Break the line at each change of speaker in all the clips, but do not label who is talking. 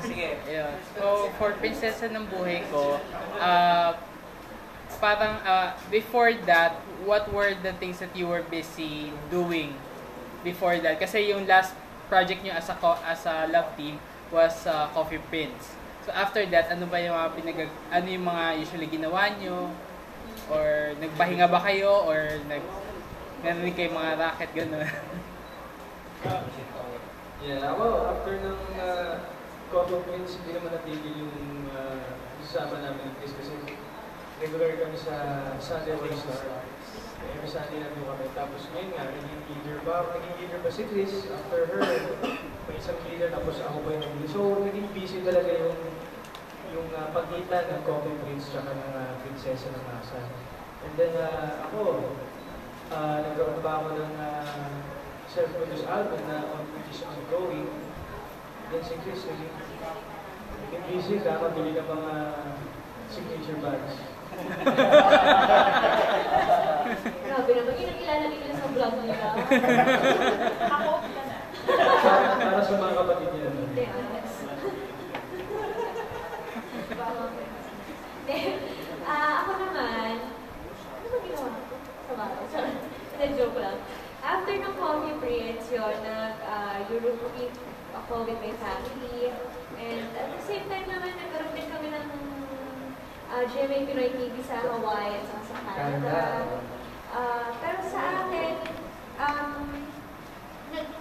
Sige.
Yeah. So, for prinsesa ng buhay ko, parang before that, what were the things that you were busy doing before that? Kasi yung last project nyo as a love team was Coffee Prince. So after that, ano ba yung mga ano yung mga usually ginawa nyo? Or nagpahinga ba kayo? Or meron din kayo mga racket, gano'n?
Yeah, ako, after ng Coffee Prince, hindi naman natigil yung isama namin ng Chris kasi regular kami sa Sunday All-Star. Every Sunday namin kami. Tapos ngayon nga, naging leader ba si Chris? After her, may isang leader, tapos ako pa yung leader. So, naging busy talaga yung pagitan ng Coffee Prince tsaka ng Prinsesa ng Asa. And then ako, nagkaroon pa ako ng self-produced album na which is ongoing. Then si Chris, naging busy ka, mabili ng mga signature bags.
Grabe naman, kinakilala nila sa vlog nila. Ako, ka na.
Para sa mga kapatid niya.
Hindi, honest. Ako naman, ano ba ginawa ko? Sa bata? Hindi, joke lang. After ng Coffee Prince, yun, nag-Europe trip ako with my family. And at the same time naman, nagkaroon din kami ng GMA Pinoy TV sa Hawaii at sa Canada. Pero sa akin,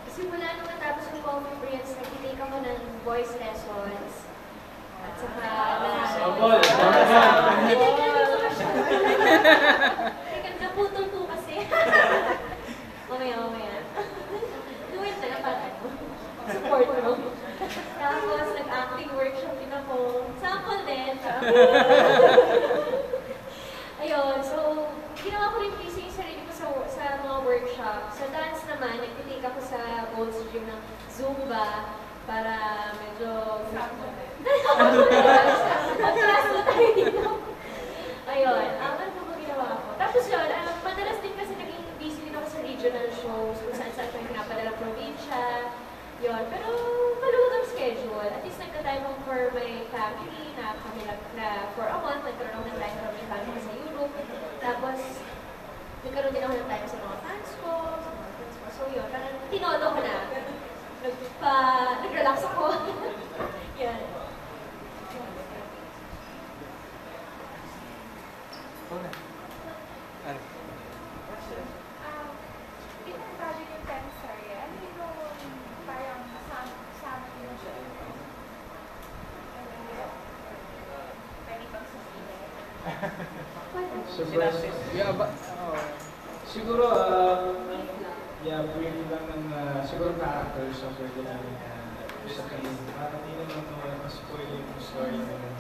simula nung natapos ng Coffee Prince, nag-take ako ng voice lessons. At saka
Sabol!
Teka, naputol ko kasi. Mamaya. Gawin na lang para support mo. Tapos, nag-acting workshop din ako. Sample din. Ayun, so, ginawa ko rin busy yung sarili ko sa mga workshop. Sa dance naman, nag-take ako sa Gold's Gym ng Zumba para medyo... Mag-class na tayo dito. Ayun, ano ba ginawa ko? Tapos yun, madalas din kasi naging busy din ako sa regional shows, kung saan-saan ko yung pinapadala probinsya. Yun, pero maluwag ang schedule. At least nagka-time ako for my family na kami na for a month, nagkaroon ako ng time for my family sa Europe. Tapos, nagkaroon din ako ng time sa mga fans ko, sa mga friends ko. So yun, parang tinodo ko na. Nag-relax ako. Yan.
Itong project yung Tensor, ano yung parang kasama yung siya? Pwede pang sabihin?
Surprise.
Yeah, but...
Siguro, brief lang ng siguro characters ang pwede namin sabihin. Para hindi naman ma-spoil yung story ng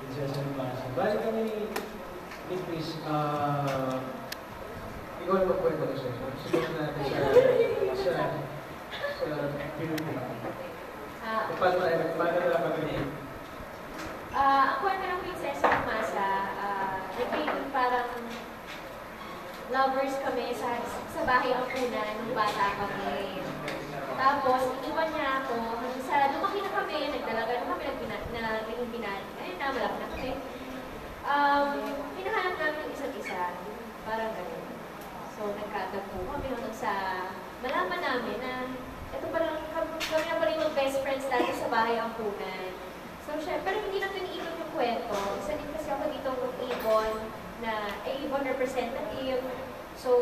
Prinsesa ng Asa. Balik kami ni Chris, ikaw na magkwento ko sa'yo. Siguro natin sa Pilipino. Paano na pag-review?
Ang kwento ng Prinsesa ng Masa, naging parang lovers kami sa bahay ampunan nung bata kami. Tapos, iniwan niya ako hanggang sa lumaki na kami, nagdalaga na kami, naging binat. Ayun na, malaki na kami. Hinahanap namin yung isa't isa. Parang gano'n. So, nagkatagpo kami hanggang sa malaman namin na ito parang kami na pa rin mag-best friends dati sa bahay ampunan. So, syempre, hindi natin iniikot yung kwento. Isa din kasi ako dito mag-ibon na ibon representative. So,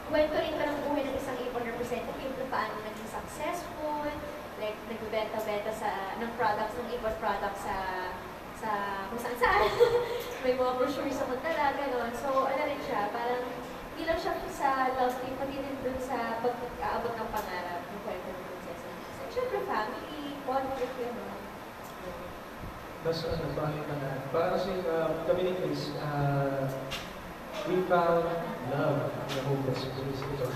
kwento rin ka ng buhay ng isang ibon representative na paano naging successful, like nagbebenta-benta ng products, ng ibon products sa kung saan-saan. May mga brochures sa magdala, gano'n. So, ano rin siya, parang hindi lang siya sa love team, pati din dun sa pag-aabot ng pangarap ng kwento ng prinsesa. So, syempre, family, conflict, gano'n.
Mas bakit na lahat? Para kasi kami ni Chris, we found love in the hopeless place ito.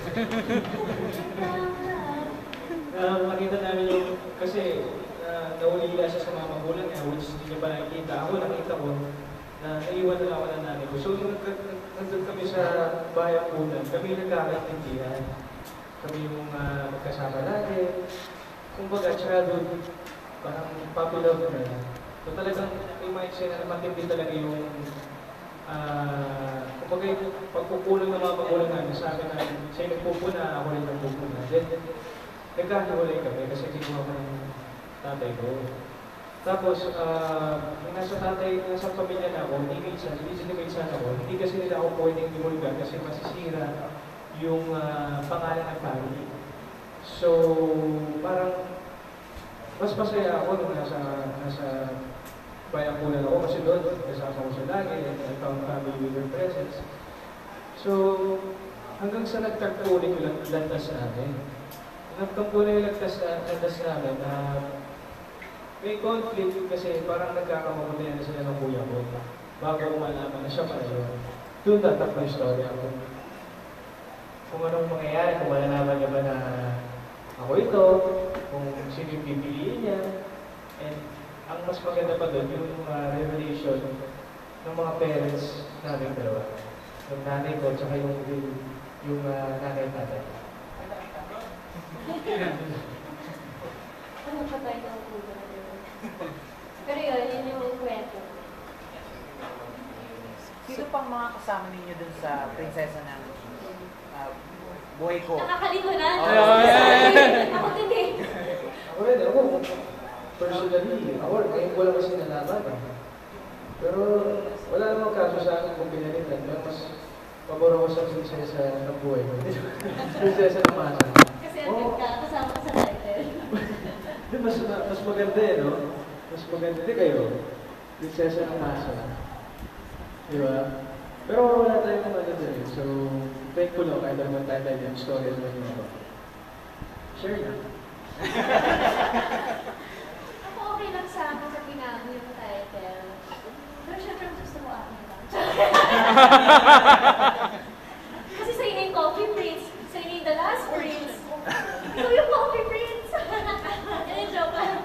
Makita namin yung, kasi naulila siya sa mga magulang niya, which hindi niya pa nakikita. Ako nakita ko na naiwan na ako ng nanay ko. So nandun kami sa bayan punan, kami nagkakaintindihan. Kami yung magkasama lagi. kumbaga, childhood, parang puppy love na. So talagang may mga eksena na matindi talaga yung kumbaga yung pagpupulong ng mga magulang namin sa akin na sa'yo nagpupuna, ako rin nagpupuna. Then, nagkahiwalay kami kasi kinuha ko ng tatay ko. Tapos, nung nasa pamilya na ako, hindi sinimilsan ako, hindi kasi nila ako pwedeng dimulgan kasi masisira yung pangalan ng family. So, parang, mas masaya ako nung nasa bayan-punan ako kasi doon, kasama ko siya lagi, I found family with their presence. So, hanggang sa nagtagpunin yung landas namin. Nagtagpunin yung landas namin na may conflict kasi parang nagkakamakulayan na sila ng kuya ko bago ko malaman na siya pala yun. Doon tatakbo yung story ako. Kung anong mangyayari, kung malalaman niya ba na ako ito, kung sino yung pipiliin niya, and ang mas maganda pa doon, yung revelation ng mga parents namin dalawa. Yung nanay ko, tsaka yung nanay at tatay.
Ano pa tayo ng kulo? Pero yun yung kwento.
Sino pang mga kasama ninyo dun sa prinsesa ng buhay ko?
Nakakalimutan. Ako din eh.
Ako rin, ako. Personally, ako rin, wala kasi nalaman. Pero wala namang kaso sa akin kung pinalitan. Mas pabor ako sa prinsesa ng buhay ko. Prinsesa ng masa.
Kasi ang ganda, kasama ko sa title.
Mas maganda eh, no? Mas maganda din kayo. Prinsesa ng masa. Di ba? Pero wala tayong ano din. So, thankful ako kahit naman tayo yung story naman yung ako. Share na.
Ako okay lang sa akin sa pinago yung title. Pero syempre gusto ko akin lang. Kasi sa'yo na yung Coffee Prince, sa'yo na yung The Last Prince. Ikaw yung Coffee Prince. Yan yung joke lang.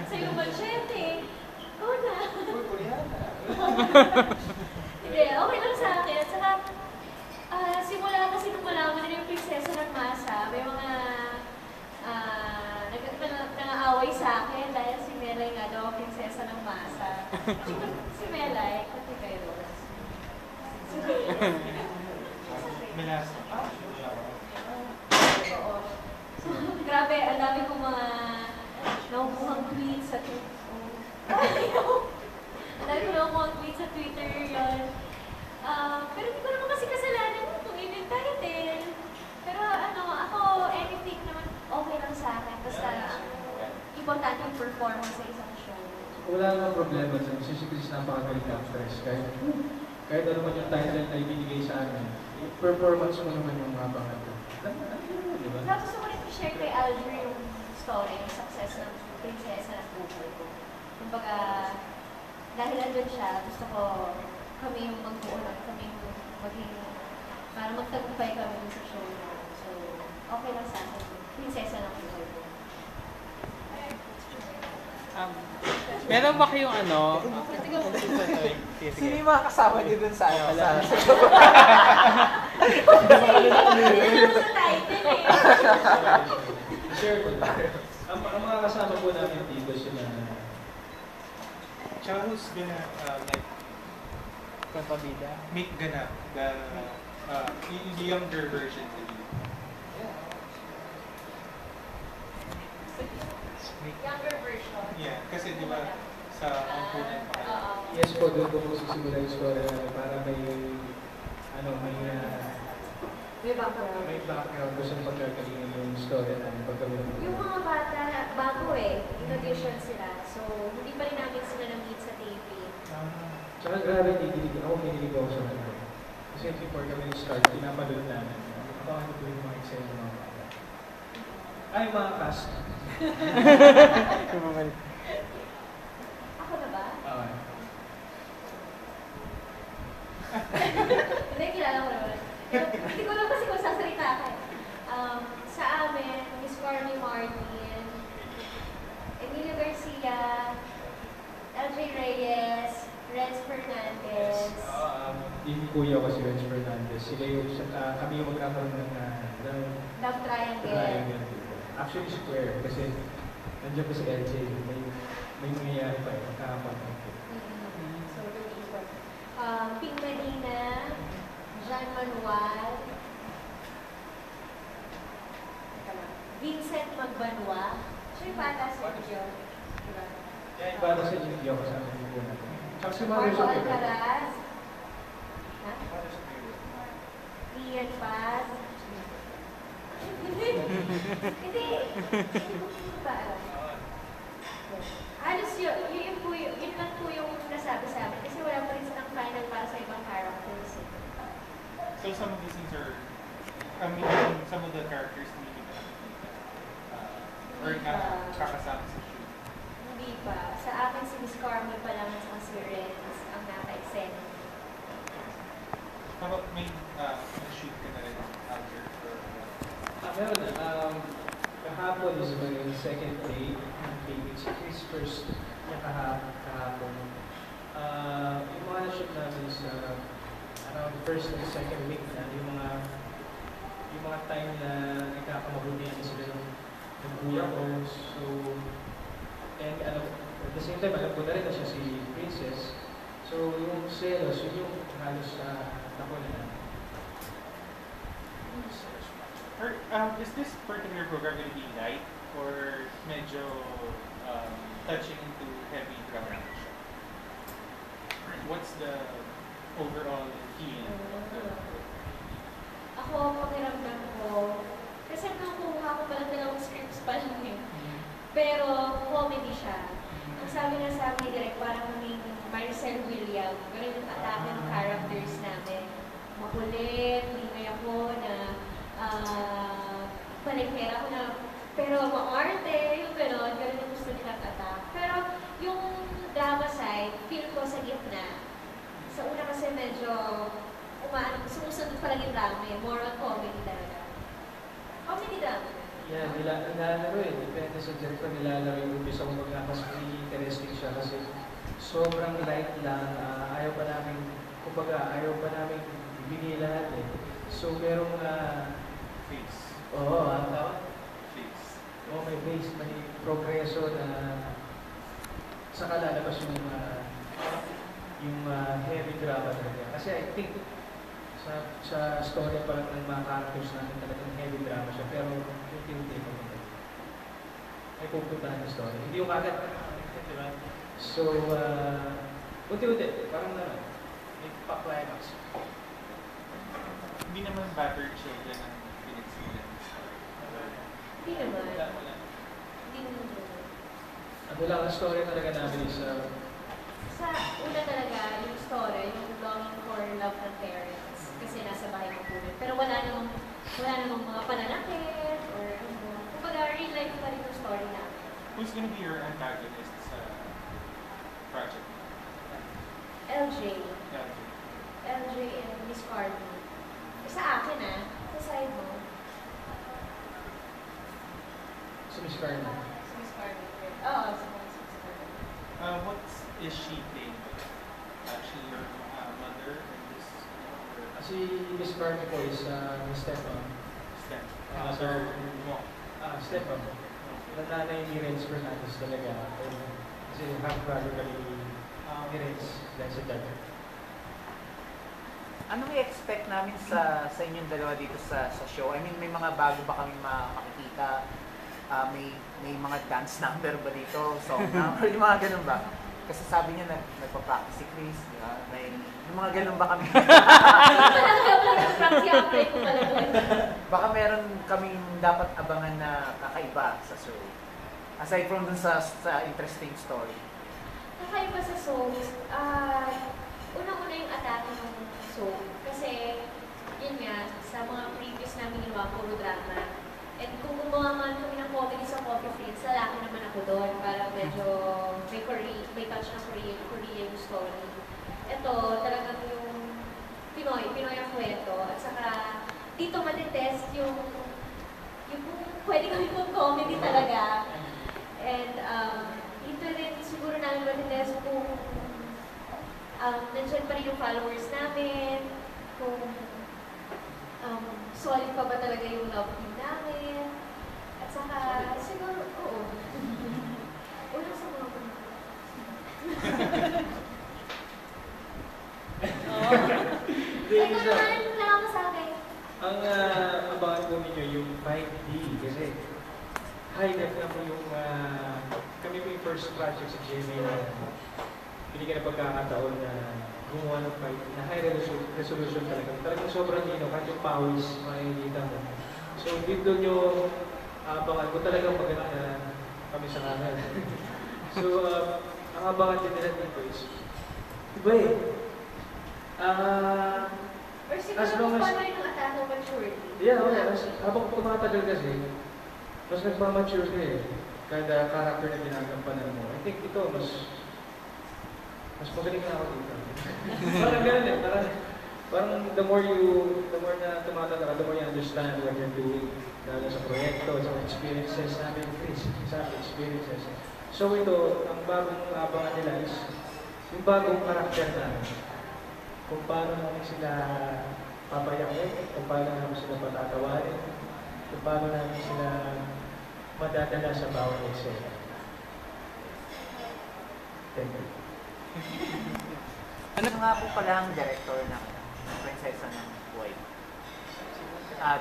Sa'yo yung Machete. Ikaw na. Hindi, okay lang sa akin. At saka, simula kasi nung malaman nila yung prinsesa ng masa, may mga nang-aaway sa akin dahil si Melay nga daw prinsesa ng masa. Si Melay, pati kayo.
Melasa.
Oo. So, grabe, ang dami kong mga nakukuhang tweets sa Twitter. Ang dami ko nakukuhang tweets sa Twitter yun. Pero hindi ko naman kasi kasalanan kung yun yung title. Pero ako, anything naman okay lang sa akin. Basta, importante yung performance sa isang show.
Wala namang problema sa si Chris napakagaling na actress. Kahit ano man yung title na ibinigay sa amin, performance mo naman yung mga pangat. Diba?
Kaya gusto ko rin i-share kay Alger yung story, yung success ng prinsesa ng buhay ko. Kumbaga, dahil andun siya, gusto ko kami yung magbuo lang, kami yung maging, para magtagumpay kami sa show na. So, okay lang sa akin. Prinsesa ng buhay ko.
Meron ba kayong ano?
Sino yung mga kasama niyo dun sa ano?
Hindi sa title eh.
Share ko. Ang mga kasama po namin dito sila.
Tsaka who's gonna
Kontabida.
make the younger version of you?
Younger version.
Yeah, kasi di ba sa component pa kayo.
Yes po, doon po sisimula yung story namin para may
May background.
may background ko sa pagkakalingan yung story namin pagkakalingan.
Yung mga bata, bago eh. In audition sila. So, hindi pa rin namin sila na-meet sa TV.
Tsaka grabe, kinilig ako sa kanila. Kasi before kami start, pinapanood namin. Baka ito yung mga eksena ng mga bata. Ay, mga cast.
Ako na ba?
Okay.
Hindi, kilala ko naman. Hindi ko lang kasi kung sasalita ka. Sa amin, Miss Carly Martin, Emilio Garcia, LJ Reyes, Renz Fernandez.
Yung kuya ko si Renz Fernandez. Sila yung, kami yung magkakaroon ng
Love Triangle.
triangle. actually square kasi nandiyan pa si LJ. May mangyayari pa eh. Kahapon.
So, the Ping Medina, Jean Manuel, Vincent Magbanwa. Siya yung bata sa video. Diba?
Kaya yung bata sa video kasama yung po natin. Tsaka si Mother
Marco
Sophia.
Alcaraz. Ha? Ian Paz. Hindi. Hindi ko ba alam? Halos yun lang po yung nasabi sa amin. Kasi wala pa rin silang final para sa ibang characters.
So some of these things are, some of the characters hindi ba nakikita? Or kakasama sa shoot?
Hindi pa. Sa akin si Miss Carmen pa lang at saka si Renz ang naka-extend.
How about may shoot ka na rin out here for
Meron na. Kahapon is my second day. It's his first niya kahapon. Yung mga na-shoot namin sa around first and second week na yung mga time na nagkakamabutihan sila ng kuya ko. So, and at the same time, alam ko na rin na siya si Princess. So, yung selos, yun yung halos nakuha na.
Or, is this particular program going to be light or medyo touching into heavy drama? What's the overall theme of the
Ako, pakiramdam ko, kasi nakuha ko pala dalawang scripts pa lang eh. Pero comedy siya. Ang sabi nga sa amin ni Direk, parang kaming Maricel William, ganun yung atake ng characters namin. Makulit, hindi ako na palikera ko na, pero maarte, yung gano'n yung gusto nilang attack. Pero yung drama side, feel ko sa gitna. Sa una kasi medyo sumusunod pa lang yung drama eh, more on comedy talaga. Comedy drama.
Yeah, nilalaro eh. Depende sa director nilalaro yung umpisa kung mas interesting siya kasi sobrang light lang. Ayaw pa namin ibigay lahat eh. So merong
face?
Oo, ang tawag?
Face.
Oo, may base, may progreso na saka lalabas yung heavy drama talaga. Kasi I think sa story pa lang ng mga characters natin talagang heavy drama siya. Pero unti-unti pa rin. May pupuntahan yung story. Hindi yung agad. Diba? So, unti-unti. Parang may pa-climax.
Hindi naman battered children ang pinagsimulan ng story.
Hindi naman.
Wala.
Hindi naman.
Ano lang ang story talaga namin is
Sa una talaga, yung story, yung longing for love ng parents. Kasi nasa bahay ng puno. Pero wala namang mga pananakit or kumbaga real life pa rin yung story namin.
Who's gonna be your antagonist sa project?
LJ.
Yeah.
LJ and Miss Carmen. Sa akin sa side mo.
si Miss Carmen.
Si Miss Carmen. Oo, si Miss Carmen.
What is she playing? Actually, your mother and this
Si Miss Carmen po is Stefan.
step.
So,
mo.
Stefan. Yung nanay ni Renz Fernandez talaga. Kasi half-brother kami ni Renz dahil sa dad.
Anong i-expect namin sa inyong dalawa dito sa show? I mean, may mga bago ba kami makikita? May mga dance number ba dito? Song number? Yung mga ganun ba? Kasi sabi niya nagpa-practice si Chris, di ba? Yung mga ganun ba kami? Baka meron kaming dapat abangan na kakaiba sa show. Aside from dun sa interesting story.
Kakaiba sa Souls, unang-una yung atake ng Soul. Kasi, yun nga, sa mga previous namin ginawa, puro drama. And kung gumawa man kami ng comedy sa Coffee Friends, lalaki naman ako doon. Para medyo may touch ng Korean yung story. Ito, talagang yung Pinoy ang kwento. At saka, dito matitest yung pwede kami kong comedy talaga. And dito rin siguro namin matitest kung nandiyan pa rin yung followers namin, kung solid pa ba talaga yung love team namin. At Saka, siguro, oo. Una sa mga Ikaw naman, wala ka sa akin.
Ang abangan po ninyo yung 5D kasi high def na po yung kami po yung first project sa GMA na binigyan ng pagkakataon na gumawa ng 5D na high resolution talaga. Talagang sobrang lino, kahit yung pawis makikita mo. So dito nyo abangan ko talagang maganda kami sa kanal. So ang abangan din nila dito is iba eh.
Or siguro
As long
kung
as-
paano yung atano maturity.
Yeah, okay. Habang tumatagal kasi, mas nagmamature ka eh. Kada character na ginagampanan mo. I think ito, mas magaling na ako dito. Parang ganun eh. Parang the more na tumatagal ka, the more you understand what you're doing. Lalo sa proyekto, sa experiences namin, Chris, sa experiences. So ito, ang bagong abangan nila is yung bagong karakter namin. Kung paano namin sila papayakin, kung paano namin sila patatawarin, kung paano namin sila madadala sa bawat eksena. Thank you.
Ano nga po pala ang director ng Prinsesa ng Buhay?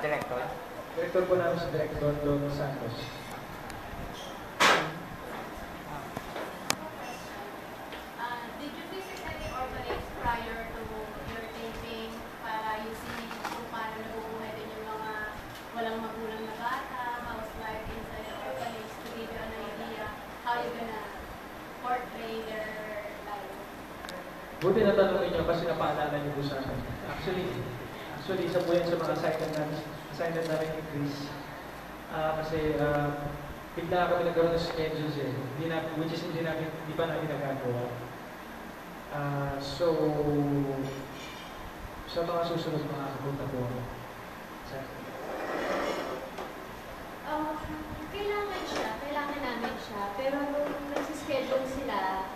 Director?
Director po namin si Director Don Santos.
Did you visit any orphanage prior to your taping para you see kung paano nabubuhay din yung mga walang magulang na bata, how's life inside the orphanage to give you an idea how you gonna portray their life?
Buti na tanong niyo kasi napaalala niyo po sa akin. Actually, isa po yan sa mga assignment namin ni Chris. Kasi bigla kami nagkaroon ng schedules eh. Which is hindi pa namin nagagawa. So, sa mga susunod makakapunta po ako.
Kailangan namin siya. Pero nung nagsischedule sila,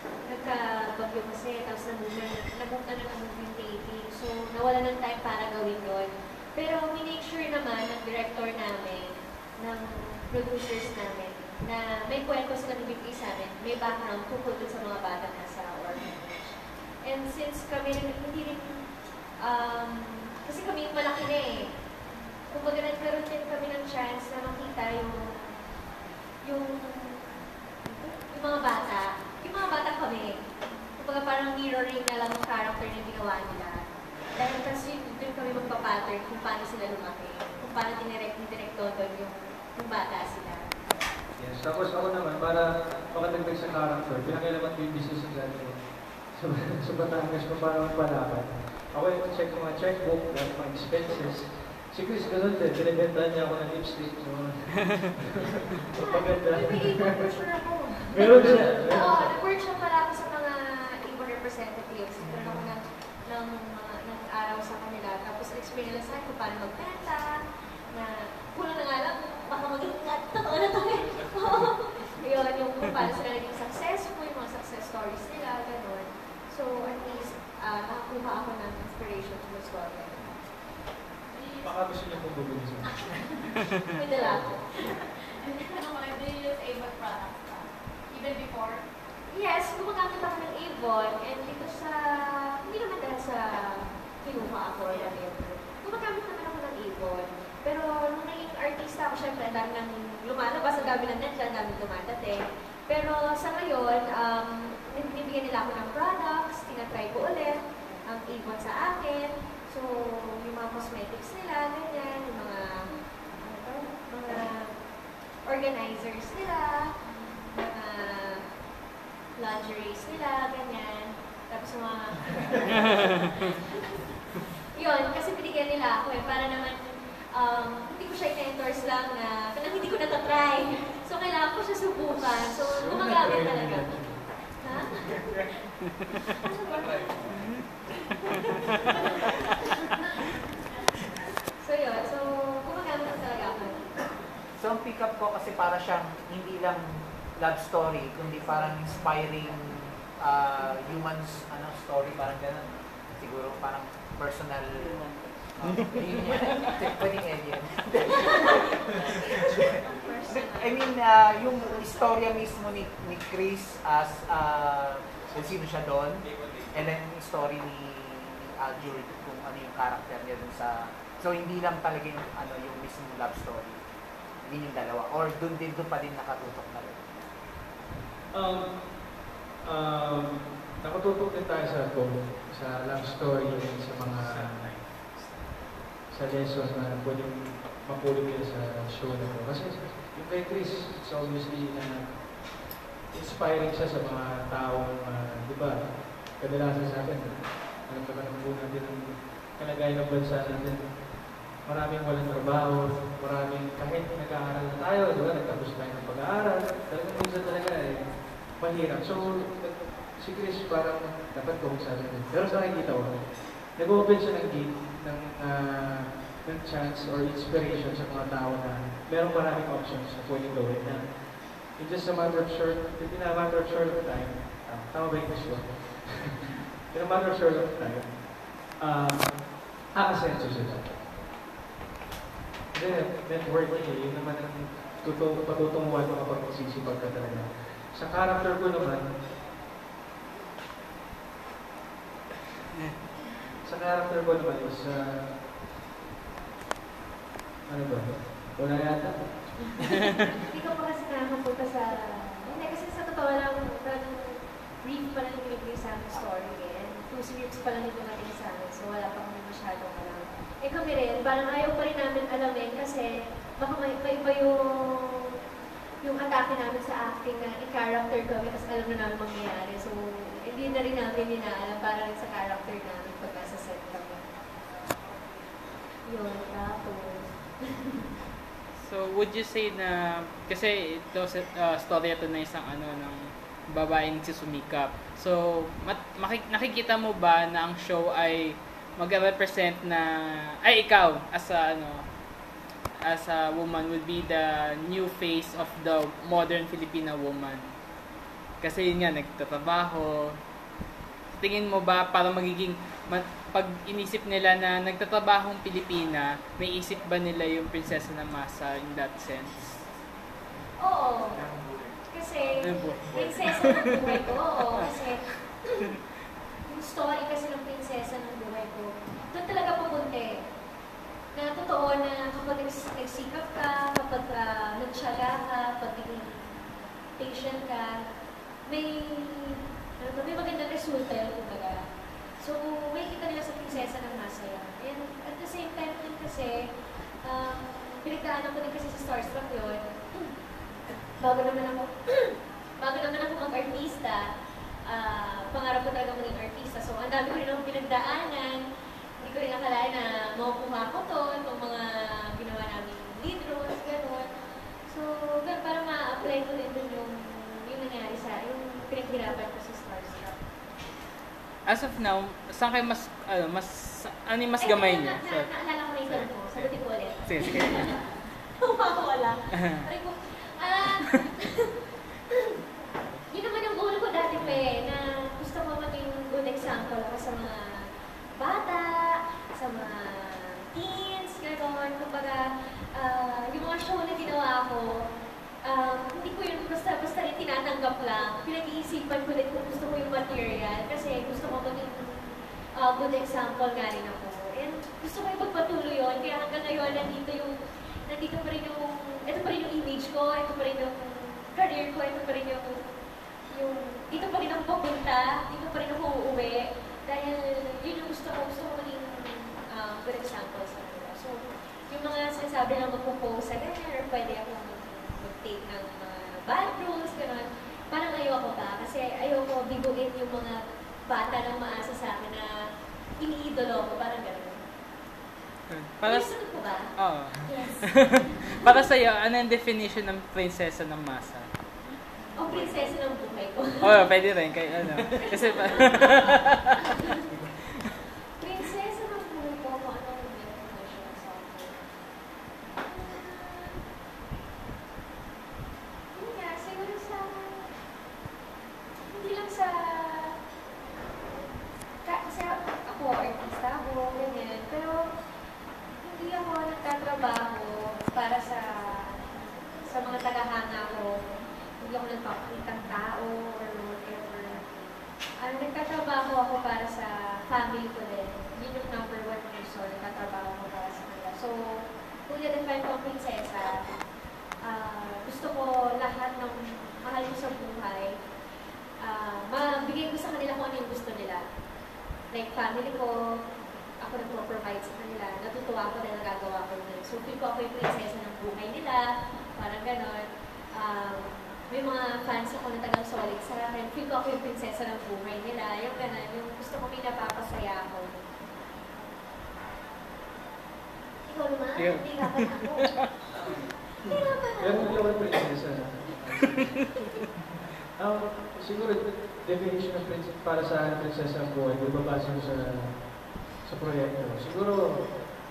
nagka-bagyo kasi, tapos nag-book na ng movie taping. So, nawala ng time para gawin yun. Pero minake sure naman ng director namin, ng producers namin, na may kwento sila nabibigay sa amin, may background tungkol dun sa mga bata na sa orphanage. And since kami rin, hindi rin, kasi kami malaki na eh. Kumbaga nagkaroon din kami ng chance na makita yung mga bata. Yung mga bata kami. Kumbaga parang mirroring na lang yung character na ginawa nila. Dahil kasi doon kami magpapattern kung paano sila lumaki. Kung paano dinirect ni Director yung bata sila.
Yes, tapos ako naman, para makatagdag sa character, pinakailaman ko yung business ng dati ko. Sa Batangas ko para magpalaban. Ako yung check yung mga checkbook, lahat mga expenses. Si Chris ganun din, binibentahan niya ako ng lipstick. Pagpaganda.
Nag-workshop ako.
Meron siya.
Oo, nag-workshop pala ako sa mga Igbo representatives. Meron ako ng araw sa kanila. Tapos explain nila sa akin kung paano magbenta, na kulang na nga lang, baka maging totoo na to eh. Yun, yung kung paano sila naging successful, yung mga success stories nila, gano'n. So, at least, nakakuha ako ng inspiration to the story.
Baka gusto niyo kong bubuli sa
May dala ako.
Do you use Avon products even before?
Yes, gumagamit ako ng Avon, and dito sa, hindi naman dahil sa kinuha ako or whatever. Gumagamit naman ako ng Avon. Pero nung naging artista ako, syempre, ang dami nang lumalabas, ang dami nang nandiyan, ang dami dumadating. Pero sa ngayon, nabibigyan nila ako ng products, tinatry ko ulit ang Avon sa akin. So, yung mga cosmetics nila, ganyan, yung mga organizers nila, mga lingeries nila, ganyan. Tapos mga... Yun, kasi binigyan nila ako eh, para naman hindi ko siya ina-endorse lang na parang hindi ko natatry. So, kailangan ko siya subukan. So, gumagamit talaga. Ha? Ano ba? So, yun. So, gumagamit na talaga ako.
So, ang pick up ko kasi para siyang hindi lang love story, kundi parang inspiring humans story, parang gano'n. Siguro parang personal. Pwedeng alien. I mean, yung istorya mismo ni Chris as kung sino siya doon, and then yung story ni Aljur kung ano yung character niya dun sa... So, hindi lang talaga yung, yung mismo love story. Hindi yung dalawa. Or doon pa din nakatutok na rin.
Nakatutok din tayo sa love story and sa mga sa lessons na pwedeng mapulot nila sa show na to. Kasi yung kay Chris, it's obviously inspiring siya sa mga taong, di ba, kadalasan sa atin, alam ka naman po natin ang kalagayan ng bansa natin. Maraming walang trabaho, maraming kahit nag-aaral na tayo, di ba, nagtapos tayo ng pag-aaral, talagang minsan talaga mahirap. So, si Chris parang dapat kung sa atin. Pero sa nakikita ko, nag-open siya ng gate, ng chance or inspiration sa mga tao na merong maraming options na pwedeng gawin na in just a matter of short time, tama ba yung Chris ko? In a matter of short time, aasenso siya. Kasi networking yun naman ang patutunguhan mo kapag magsisipag ka talaga. Sa character ko naman, is, ano ba? Wala yata.
Hindi ko pa kasi nakakapunta sa... Hindi, kasi sa totoo lang, brief pa lang yung pinibigay sa aming story eh. 2 weeks pa lang yung dumating sa amin, so wala pa kami masyadong alam. Eh kami rin, parang ayaw pa rin namin alamin kasi baka may iba yung atake namin sa acting na i-character kami kasi alam na namin mangyayari. So, hindi na rin namin inaalam para rin sa character namin pagka sa set kami. Yun, tapos.
So, would you say na, kasi ito, story ito na isang ng babaeng si sumikap. So, nakikita mo ba na ang show ay mag-represent na, ay ikaw, as a woman, would be the new face of the modern Filipina woman? Kasi yun nga, nagtatrabaho. Tingin mo ba para magiging, pag inisip nila na nagtatrabahong Pilipina, may isip ba nila yung prinsesa na Masa in that sense?
Oo. Kasi, prinsesa ng buhay ko. Oo, kasi, yung story kasi ng prinsesa ng buhay ko, doon talaga papunta eh. Na totoo na kapag nagsikap ka, kapag nagtsaga ka, kapag patient ka, may magandang resulta yun, kumbaga. So, may kita nila sa prinsesa ng masaya. And at the same time din kasi, pinagdaanan ko din kasi sa Starstruck yun. Bago naman ako mag-artista, pangarap ko talaga maging artista. So, ang dami ko rin akong pinagdaanan. Hindi ko rin akalain na makukuha ko to, itong mga ginawa namin lead roles, gano'n. So, parang ma-apply ko din dun yung nangyari yung pinaghirapan ko sa Starstruck.
As of now, saan kayo mas gamay niya?
Naalala ko na yung ganito. Sagutin ko ulit.
Sige.
Wala. Aray ko. Yun naman yung goal ko dati pa na gusto ko maging good example ako sa mga bata, sa mga teens, gano'n. Kumbaga, yung mga show na ginawa ko, hindi ko yun basta rin tinatanggap lang. Pinag-iisipan ko din kung gusto ko yung material kasi gusto ko maging good example nga rin ako. And gusto ko ipagpatuloy yun. Kaya hanggang ngayon, nandito pa rin yung image ko, ito pa rin yung career ko, ito pa rin yung dito pa rin ako papunta, dito pa rin ako uuwi. Dahil yun yung gusto ko maging good example sa kanila. So, yung mga sinasabi lang magpo-post sa ganyan, or pwede akong mag-take ng bad rules, gano'n. Parang ayoko pa, kasi ayoko biguin yung mga bata na maasa sa akin na iniidolo ko, parang gano'n.
Para
Nasunod ko ba?
Oo.
Yes.
Para sa'yo, ano yung definition ng prinsesa ng Masa?
O prinsesa ng buhay ko.
Oo, pwede rin. Kasi
Prinsesa ng buhay ko, kung ano yung definition sa akin. Yun nga, siguro hindi lang sa, kasi ako, artista ako, ganyan, pero hindi ako nagtatrabaho para sa mga like family ko, ako nagpo-provide sa kanila, natutuwa ako na nagagawa ko nun. So, feel ko ako yung prinsesa ng buhay nila, parang ganon. May mga fans ako na tagang solid sa akin, feel ko ako yung prinsesa ng buhay nila, yung ganon, yung gusto ko may napapasaya ako. Ikaw naman, hindi ka pa ako. Hindi ka pa
Pero
ako.
hindi ako prinsesa. Siguro, definition ng prinsesa para sa prinsesa ang buhay, babase ko sa proyekto. Siguro,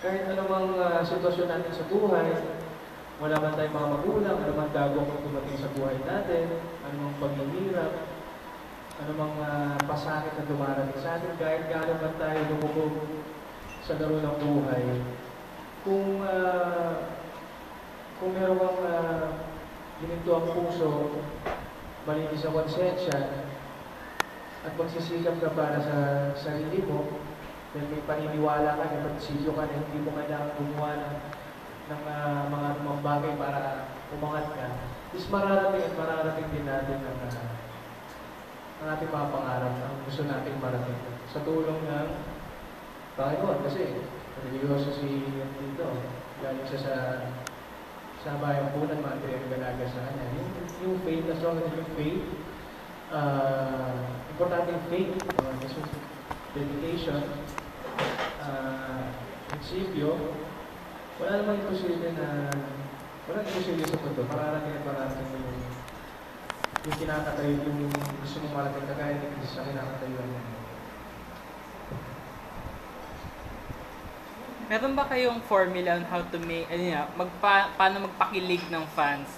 kahit anumang sitwasyon natin sa buhay, wala man tayong mga magulang, anumang dagok ang dumating sa buhay natin, anumang paghihirap, anumang pasakit na dumarating sa atin, kahit gano'n man tayo lumubog sa laro ng buhay, kung meron kang ginito ang puso, malinis sa konsensya, at magsisikap ka para sa sarili mo, dahil may paniniwala ka, may prinsipyo ka na hindi mo kailangan gumawa ng mga anumang bagay para umangat ka, is mararating din natin ang ating mga pangarap, ang gusto nating marating. Sa tulong ng Panginoon, kasi religyoso si dito, galing siya sa bayang punan, mga pinagdalaga sa kanya. Yung faith, as long as yung faith, importante yung faith, dedication, prinsipyo, wala namang imposible walang imposible sa mundo. Mararating yung kinakatayo, yung gusto mong marating kagaya ni Chris sa kinakatayuan niya.
Meron ba kayong formula on how to make, paano magpakilig ng fans?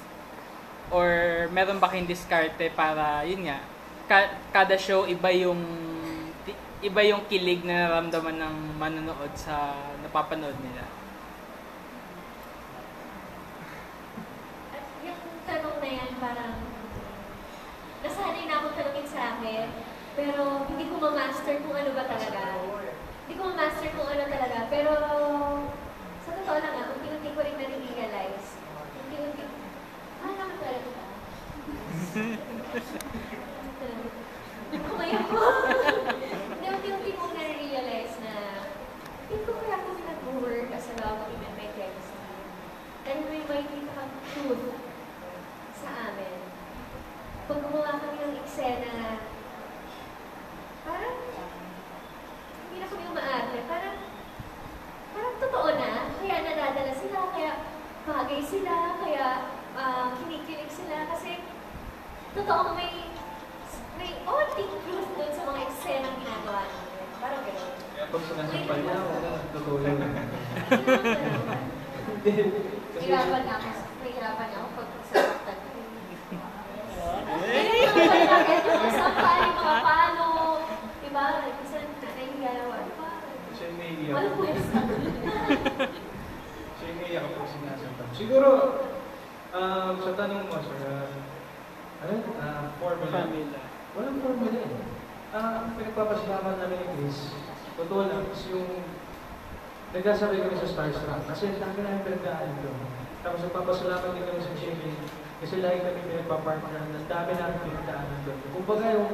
Or meron ba kayong diskarte para, yun nga, kada show iba yung kilig na nararamdaman ng manonood sa napapanood nila?
At yung tanong na yan, parang nasanay na akong tanongin sa akin, pero hindi ko ma-master kung ano ba talaga. Hindi ko ma-master kung ano talaga, pero sa totoo lang nga, unti-unti ko rin na-realize. Unti-unti, naman talaga ito ba? Kumaya ko. Unti-unti kong na-realize na hindi ko kaya kung nag-work as a love team and my chemistry. Dahil may makikita kang truth sa amin. Pag gumawa kami ng eksena, parang hindi na kami umaarte. Parang totoo na. Kaya nadadala sila, kaya bagay sila, kaya kinikilig sila. Kasi totoo may onting truth doon sa mga eksena ginagawa namin. Parang gano'n.
Kaya pag sinasampal niya, wala, totoo yun.
Hirapan ako pag pagsasaktan ko. Yung mga bagay, yung mga sampal, yung mga palo, diba? Minsan, nahihiga na wala pa.
Siya yung naiiyak.
Wala po yung
Siya yung naiiyak pag sinasampal. Siguro, sa tanong mo, sir, formula. Walang formula eh. Ang pinagpapasalamat namin ni Chris, totoo lang, is yung nagkasabay kami sa Starstruck. Kasi dami namin pinagdaanan doon. Tapos nagpapasalamat din kami sa Jimmy. Kasi lagi kami pinagpapartner. Ang dami namin pinagdaanan doon. Kung baga yung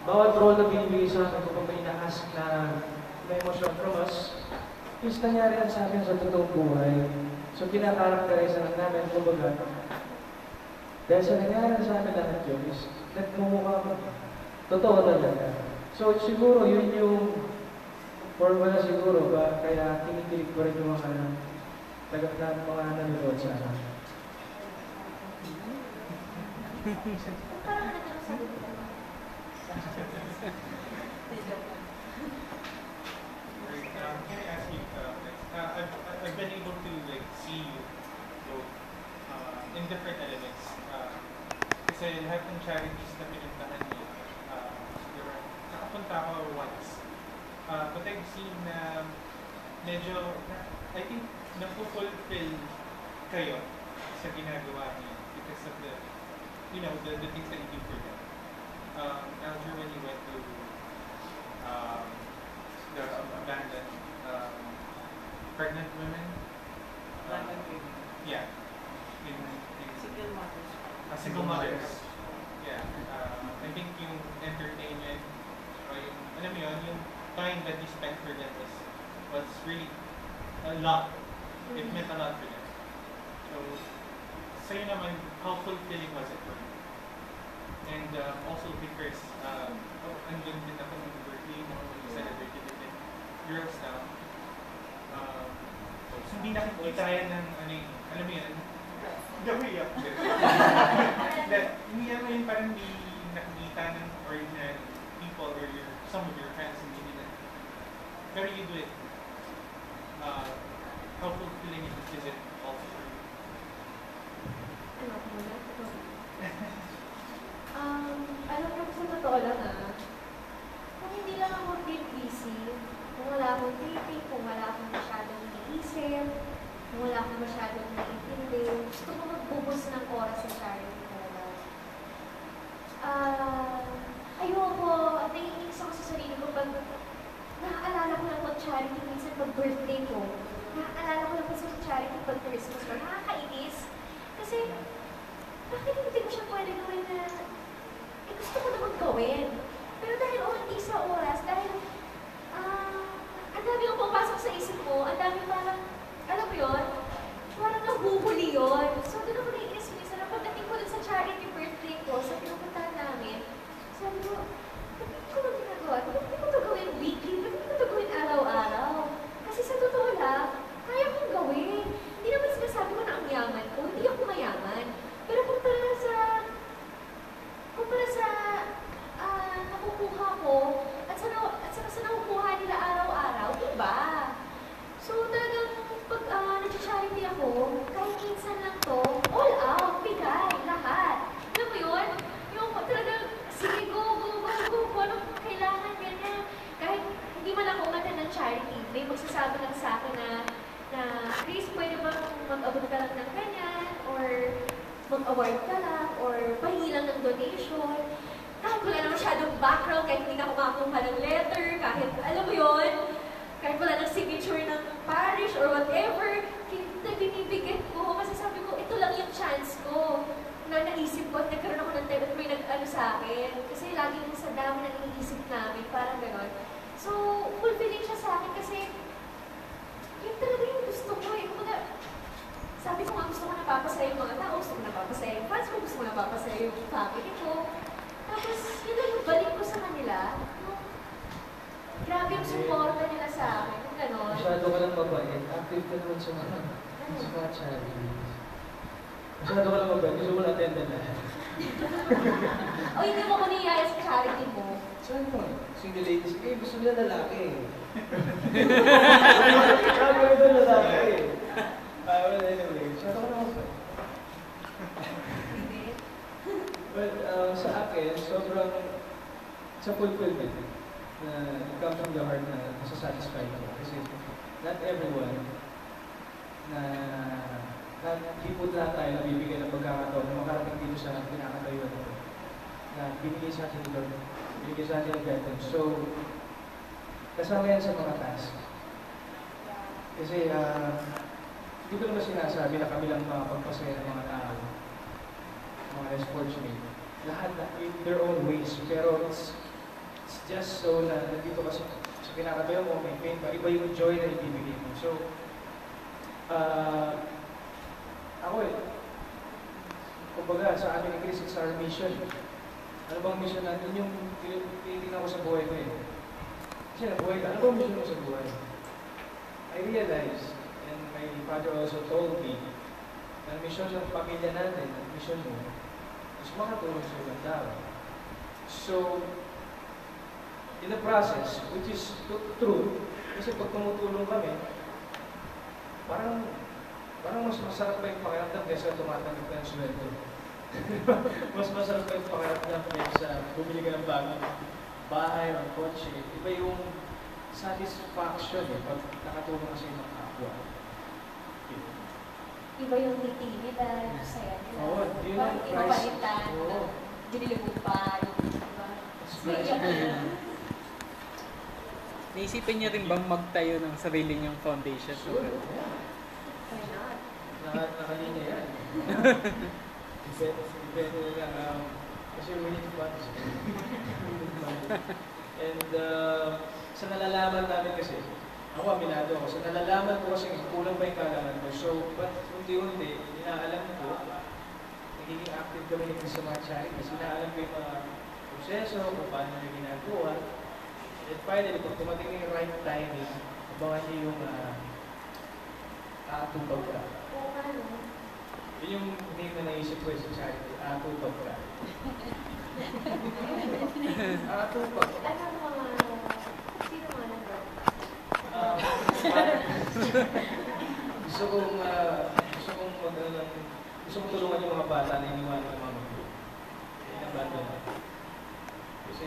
bawat role na binibigay sa akin, kung may ina-ask na may emosyon from us, is nangyari yan sa akin sa totoong buhay. So kinakarakterize lang namin, kung baga, dahil sa nangyari sa amin lahat yun, is nagmumukha ko. Totoo talaga. So siguro yun yung formula siguro ba, kaya kinikilig ko rin yung mga nanonood sa akin.
parang nagkaroon sa gusto.
Can I ask you, I've been able to see you both in different elements. Kasi lahat ng charities na pinuntahan niyo, nakapunta ako once. But I've seen na medyo, I think, napufulfill kayo sa ginagawa niyo because of the things that you do for them. Alger, when you went to the abandoned pregnant women, yeah, in single mothers. Yeah, I think yung entertainment O yung, alam mo yun, yung time that you spent for them was really a lot. It meant a lot for them. So, sa'yo naman, how fulfilling was it for you? And also because, andun din ako ng birthday mo, we celebrated it in Girls Town. So, hindi nakikita yan ng, alam mo yan, gawi up din. Hindi ano yun, parang hindi nakikita ng ordinary people or some of your friends, hindi nila. Pero you do it. How fulfilling is it also for you?
Alam mo, sa totoo lang kung hindi lang ako busy, kung wala akong taping, kung wala akong masyadong iniisip, kung wala akong masyadong naiintindi, gusto ko magbubos ng oras sa charity talaga. Ayoko, naiinis ako sa sarili ko pag naaalala ko lang mag-charity minsan pag birthday ko. Naaalala ko lang sa charity pag Christmas or nakakainis. Kasi, bakit hindi ko siya pwede gawin na gusto ko naman gawin. Pero dahil hindi sa oras, dahil ang dami yung pumapasok sa isip ko, ang dami parang, alam mo yun, parang nahuhuli yun. So, doon ako naiinis minsan. Pagdating ko dun sa charity birthday ko, sa pinupuntahan namin, sabi ko, bakit ko ba ginagawa? Bakit ko ito gawin weekly? Bakit ko ito gawin araw-araw? Kasi sa totoo lang, kaya kong gawin. Hindi naman sinasabi ko na ang yaman ko, hindi ako mayaman. Pero kumpara sa nakukuha ko at sa nakukuha nila araw-araw, iba. So talagang pag nag-charity ako, kahit minsan lang to, all out, bigay, lahat. Alam mo yun? Yung talagang, sige, go, anong kailangan, ganyan. Kahit hindi man ako umatan ng charity, may magsasabi lang sa akin na Chris, pwede bang mag-abot ka lang ng ganyan, or mag-award ka lang, or pahingi lang ng donation. Kahit wala na masyadong background, kahit hindi na ako makakuha ng letter, kahit, alam mo yun, kahit wala ng signature ng parish or whatever, binibigyan ko, kasi sabi ko, ito lang yung chance ko na naisip ko at nagkaroon ako ng time at may nag-ano sa akin. Kasi laging sa dami na iniisip namin, parang gano'n. So, fulfilling siya sa akin kasi yun talaga yung gusto ko eh. Sabi ko nga, gusto ko napapasaya yung mga tao, gusto ko napapasaya yung fans ko, gusto ko napapasaya yung family ko. Tapos, yun lang yung balik ko sa kanila. Grabe yung supporta nila sa akin, kung gano'n.
Masyado ka lang mabait. Active ka naman sa mga charities. Masyado ka lang mabait. Gusto mo na-attend na lahat.
O, hindi mo ko niyaya sa charity mo.
Saan mo? Single ladies. Gusto nila lalaki. Sabi ko ito lalaki. Well, anyway. Masyado ka lang mabait. Well, sa akin, sobrang sa fulfillment na it comes from the heart na masasatisfy ko. Kasi not everyone na hindi po lahat tayo nabibigyan ng pagkakataon na makarating dito sa pinakatayuan ito. Na binigay sa atin ito, binigay sa atin ang guidance. So, kasama yan sa mga task. Kasi, hindi ko naman sinasabi na kami lang makapagpasaya ng mga tao, mga less fortunate. Lahat na in their own ways. Pero it's just so na nandito kasi sa pinakatayo mo, may pain pa. Iba yung joy na ibibigay mo. So, ako kumbaga sa amin ni Chris, it's our mission. Ano bang mission natin? Yung tinitingnan ko sa buhay ko eh. Kasi nabuhay ka, ano bang mission mo sa buhay? I realized, and my father also told me, na mission ng pamilya natin, ang mission mo, is makatulong sa ibang tao. So, in the process, which is true, kasi pag tumutulong kami, parang mas masarap pa yung pakiramdam kaysa tumatanggap ka ng sweldo. Mas masarap pa yung pakiramdam kaysa bumili ka ng bagong bahay o kotse. Iba yung satisfaction pag nakatulong ka sa ibang kapwa.
Iba yung ngiti nila, yung saya nila.
Oo, yun ang
iba
price.
palitan, binili mo pa,
Naisipin niyo rin bang magtayo ng sarili niyong foundation?
Sure, yeah.
Why not?
Nakalinya yan. Depende na kasi we need funds. And sa nalalaman namin kasi, ako aminado ako, sa nalalaman ko kasi kulang pa yung kaalaman ko. So, but unti-unti, inaalam ko, nagiging active kami sa mga charities. Inaalam ko yung mga proseso, kung paano nila ginagawa. And finally, kung tumating na yung right timing, abangan niyo yung aatupag ka.
Oo, ano?
Yun yung name na naisip ko sa charity, aatupag ka. Aatupag.
Ano ang mga... Sino mga nag-work?
Gusto kong tulungan yung mga bata na iniwan ng mga magulang. Inabandon na. Kasi,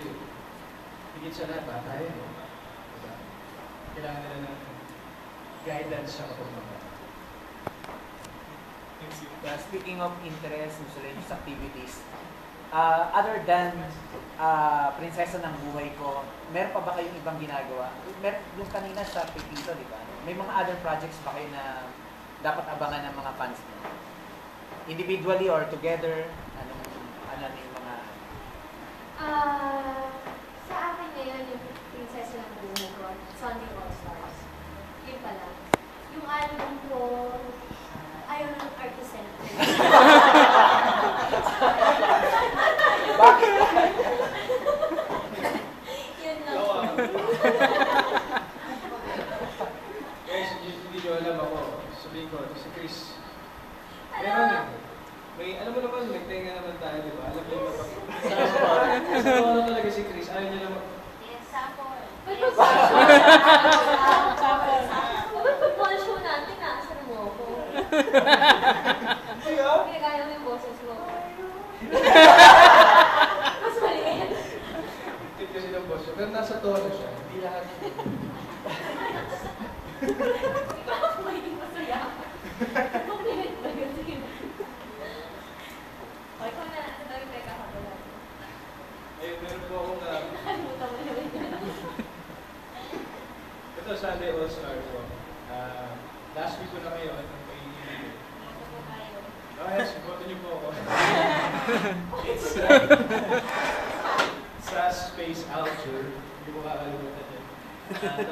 higit sa lahat, bata yun. Diba? Kailangan nila ng guidance sa kapagmamahal.
Speaking of interest, miscellaneous activities, other than Prinsesa ng Buhay Ko, meron pa ba kayong ibang ginagawa? Yung kanina sa Pepito, di ba? May mga other projects ba kayo na dapat abangan ng mga fans niyo? Individually or together? Ano yung mga...
Sa akin ngayon, yung Prinsesa ng Buhay Ko, Sunday All Stars. Yun pala. Yung album ko, ayaw ng artisan.
Bakit?
Yun lang.
Guys, hindi nyo alam ako. Sabihin ko, si Chris. Meron eh. May, alam mo naman, may tenga naman tayo, di ba? Alam mo yung ano talaga si Chris. Ayaw niya naman.
Yes, sample.
Ba't pag show natin, naasan mo ako? Ginagaya mo yung boses mo. Mas maliit.
Tip kasi ng boss siya. Pero nasa tono siya. Hindi lahat.
Ikaw, magiging masaya. Compliment ba yun? Sige. O, ikaw na. Ano daw yung peka ka pala?
Eh, meron po akong
Nakalimutan mo naman yun.
ito, Sunday All Star po. Last week ko na kayo. Itong may oh yes, boto niyo po ako. It's sa Space Alture. Hindi ko kakalimutan yun.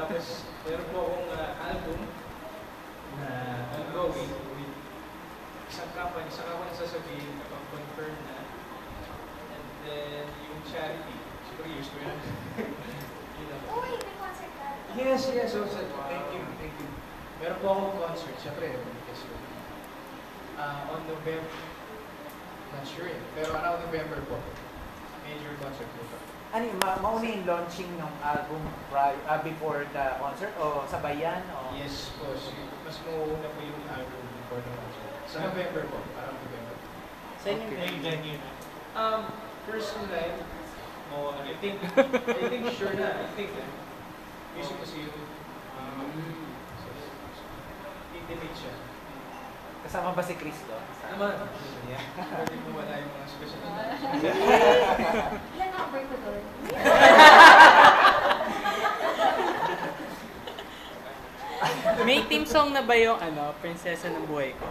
Tapos, meron po akong album na ongoing with isang company. Saka ko nasasabihin kapag confirm na. And then, yung charity. Siguro use ko yun.
Uy, may concert ka.
Yes. So, thank you. Meron po akong concert. Siyempre, yes, on November. Not sure yet. Pero around November po. Major concert po.
Ano yung mauna yung launching ng album before the concert? O sabay yan? O...
Yes po. Mas mauuna po yung album before the concert. Sa November po. Around November.
Sa inyo,
Yung venue na.
First night, I think sure na. I think na. Music to see you. Intimate siya.
Kasama ba si Chris doon?
Naman. Pwede mo wala yung mga special.
Ilan number ko doon?
may team song na ba yung Prinsesa ng Buhay Ko?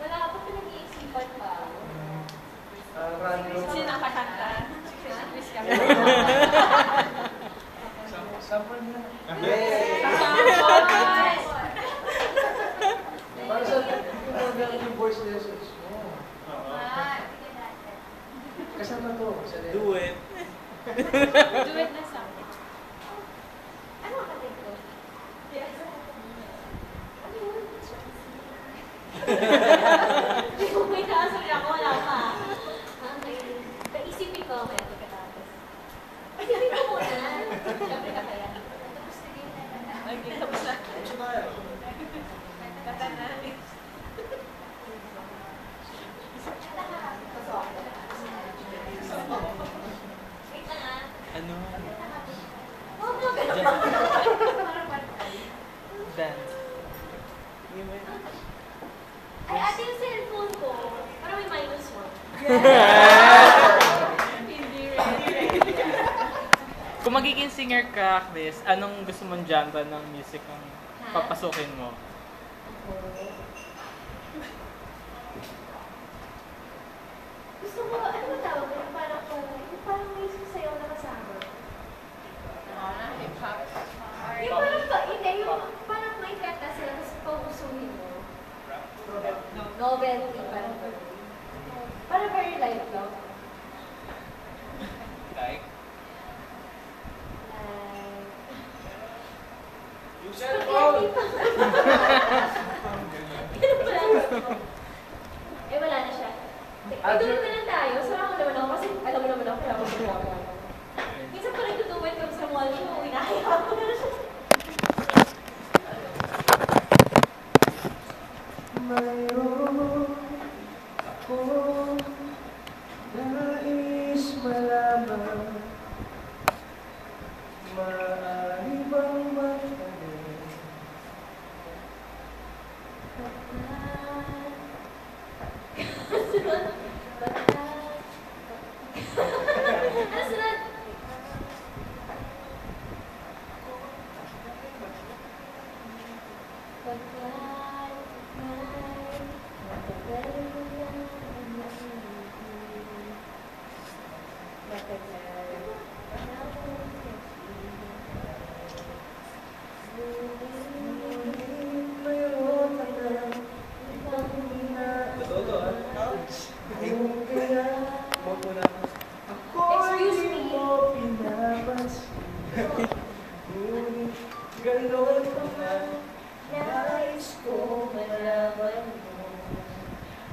Wala ako pinag-iisipan pa.
Random.
Sino nakakanta? Chris kami.
Sample na.
Yay!
Para sa yung voice lessons mo.
Sige natin.
Kasama to.
Do it.
Do it na song.
Ano ang kating ko? Ano yun? Kung may kasabi ako, wala pa. Naisipin ko, may ito katapos. Isipin ko muna. Siyempre ka kaya.
Tapos na game na.
Okay, tapos na.
Kata na.
Wait lang ah.
Ano?
Oh, no,
Dance.
ay, ate yung cellphone ko. Parang may minus one.
Hindi ready.
Kung magiging singer ka, Chris, anong gusto mong genre ng music ang papasukin mo?
Gusto mo, ano ba tawag? Yung parang may sasayaw na kasama.
Hip-hop.
Yung parang hindi, yung parang may kanta sila, tapos pausuhin mo. Novelty, parang parang very light lang.
Like?
Yung
Spaghetti pa. Ganun pala. Eh, wala na siya. Eh, doon na lang tayo. Sarap ko naman ako kasi alam mo naman ako kaya ako sumama. Minsan pa nagtutuwid kami sa mall niyo, inahaya ko na siya.
mayroon ako nais malaman, maaari bang magtanong?
Ano sunod?
Mayroon ka na ibang ginagawa. Kung kaya mo na ako'y
Excuse
di
me.
mo pinapansin. Ngunit ganon pa nga, nais ko malaman mo.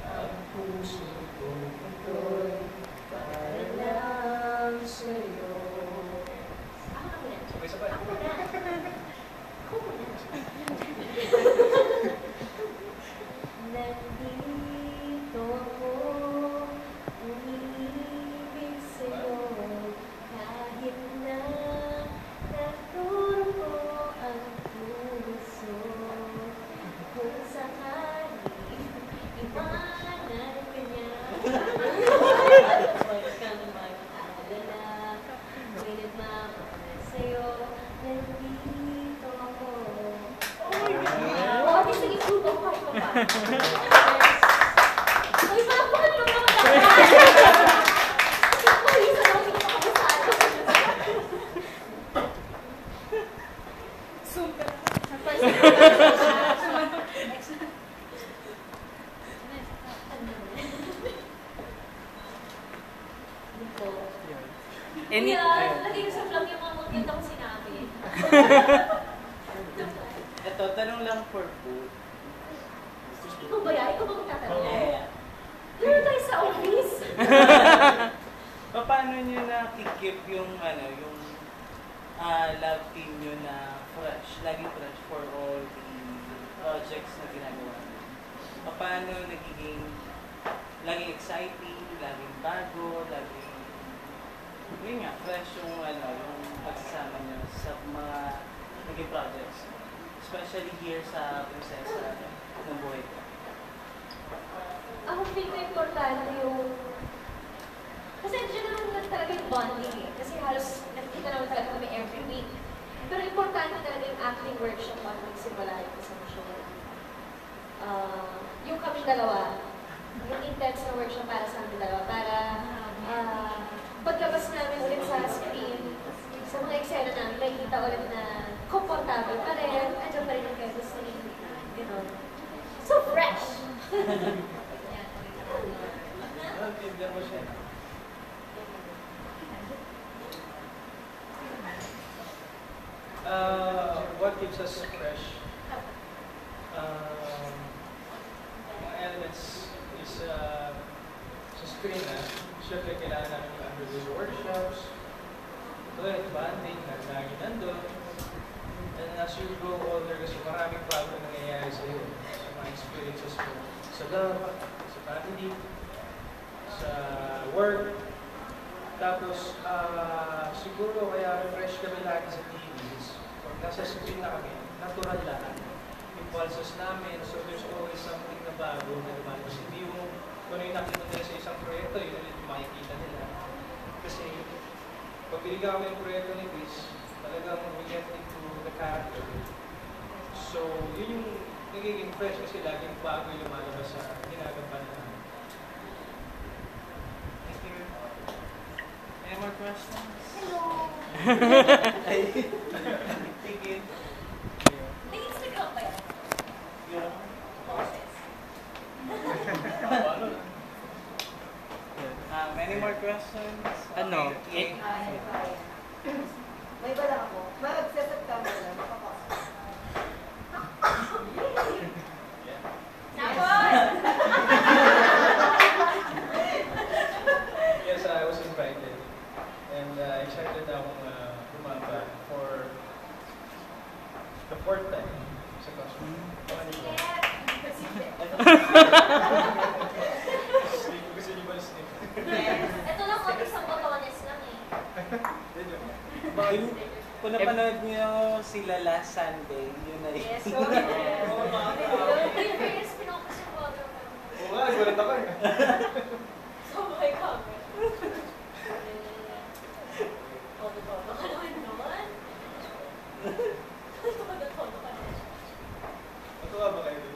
Ang puso ko ito'y para lang sa'yo.
Ako na muna.
Sabay-sabay.
Ako na. Ako muna. Nandito ako, umiibig sa'yo, kahit na naturo ko ang puso. Kung sakali, iwanan ka niya. Huwag kang mag-alala, may nagmamahal sa'yo, nandito ako. At least nag-improve ako kahit pa paano. Uy, parang bakit yung naman ako? Uy, isa lang hindi ako kasalo.
Zoom ka
Any,
Kuya, lagay ko sa vlog yung mga maganda kong sinabi.
Ito, tanong lang for food.
Ikaw ba yan? Ikaw ba magtatanong? Meron tayo sa office.
Paano nyo nakikip yung, yung love team nyo na fresh, laging fresh for all the projects na ginagawa nyo? Paano nagiging laging exciting, laging bago, laging yun nga, fresh yung, yung pagsasama nyo sa mga naging projects? Especially here sa Prinsesa ng buhay ko.
Ako feel ko importante yung... Kasi dyan naman lang talaga yung bonding eh. Kasi halos nakikita naman talaga kami every week. Pero importante talaga yung acting workshop bago magsimula yung isang show. Yung kami dalawa, yung intense na workshop para sa amin dalawa, para paglabas namin ulit sa screen, sa mga eksena namin, nakikita ulit na komportable pa rin, andyan pa rin yung chemistry, gano'n. So fresh!
Tignan mo siya. What keeps us fresh? Mga elements is sa screen syempre kailangan namin yung undergo workshops, bonding, lagi nandun. And as you grow older, kasi maraming problem nangyayari sa iyo, sa mga experiences mo, sa love, sa family, sa work. Tapos, siguro kaya fresh kami lagi sa TVs. Pag nasa screen na kami, natural lahat. Impulses namin, so there's always something na bago na lumalabas. Hindi yung kung ano yung nakita nila sa isang proyekto, yun ulit yung makikita nila. Kasi, pag binigyan kami yung proyekto ni Chris, talagang we get into the character. So, yun yung nagiging fresh kasi laging bago yung lumalabas sa ginagampanan namin.
Thank you. Any more questions?
Hello!
Ay, tigil.
May Instagram ba yan?
Yung
Boses.
many more questions?
Ano?
Okay.
May bala ako. Mag-September na, makapasok.
Yes, I was invited. And excited akong lumaba for the fourth time sa costume. Gusto niyo ba snip?
Ito lang kung isang botones lang eh.
Baka yung, kung napanood niyo sila last Sunday, yun na yun.
Yes, okay. In fairness, pinokus yung photo ko.
Oo nga, gulat ako eh.
So, my comment. Todo-todo ka naman naman. Todo-todo ka naman.
Matuwa ba kayo dun?